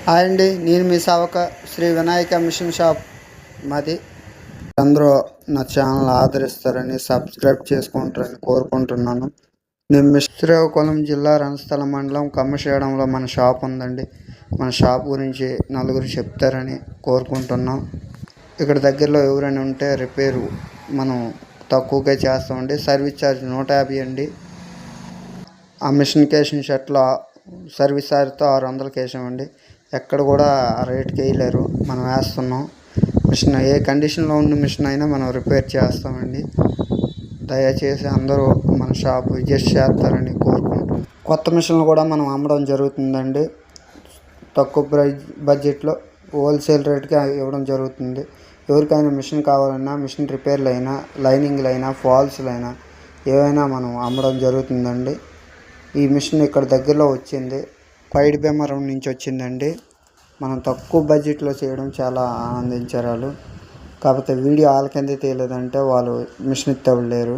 Hi అండి, నేను మీ సేవక Shri Vinayaka machine shop మాది. అందరూ నా ఛానల్ ఆదరిస్తారని సబ్స్క్రైబ్ చేసుకుంటారని కోరుకుంటున్నాను. నేను శ్రీకాకుళం జిల్లా రణస్థల మండలం కమ్మశేడంలో మన షాప్ ఉందండి. మన షాప్ గురించి నలుగురు చెప్తారని కోరుకుంటున్నాం. ఇక్కడ దగ్గరలో ఎవరైనా ఉంటే రిపేరు మనం తక్కువగా చేస్తామండి. సర్వీస్ ఛార్జ్ 150 అండి. ఆ మిషన్ కేసిన షర్ట్లో సర్వీస్ ఛార్జ్తో 600కి వేసామండి. ఎక్కడ కూడా ఆ రేట్కి వేయలేరు. మనం వేస్తున్నాం. మిషన్ ఏ కండిషన్లో ఉన్న మిషన్ అయినా మనం రిపేర్ చేస్తామండి. దయచేసి అందరూ మన షాప్ విజిట్ చేస్తారని కోరుకుంటున్నాం. కొత్త మిషన్లు కూడా మనం అమ్మడం జరుగుతుందండి. తక్కువ బడ్జెట్లో హోల్సేల్ రేట్కి ఇవ్వడం జరుగుతుంది. ఎవరికైనా మిషన్ కావాలన్నా, మిషన్ రిపేర్లు అయినా, లైనింగ్లు అయినా, ఫాల్స్లు అయినా ఏవైనా మనం అమ్మడం జరుగుతుందండి. ఈ మిషన్ ఇక్కడ దగ్గరలో వచ్చింది, పైడి భీమవరం నుంచి వచ్చిందండి. మనం తక్కువ బడ్జెట్లో చేయడం చాలా ఆనందించారు వాళ్ళు. కాకపోతే వీడియో వాళ్ళ కింద తెలియదంటే వాళ్ళు మిషన్ ఇవ్వలేరు.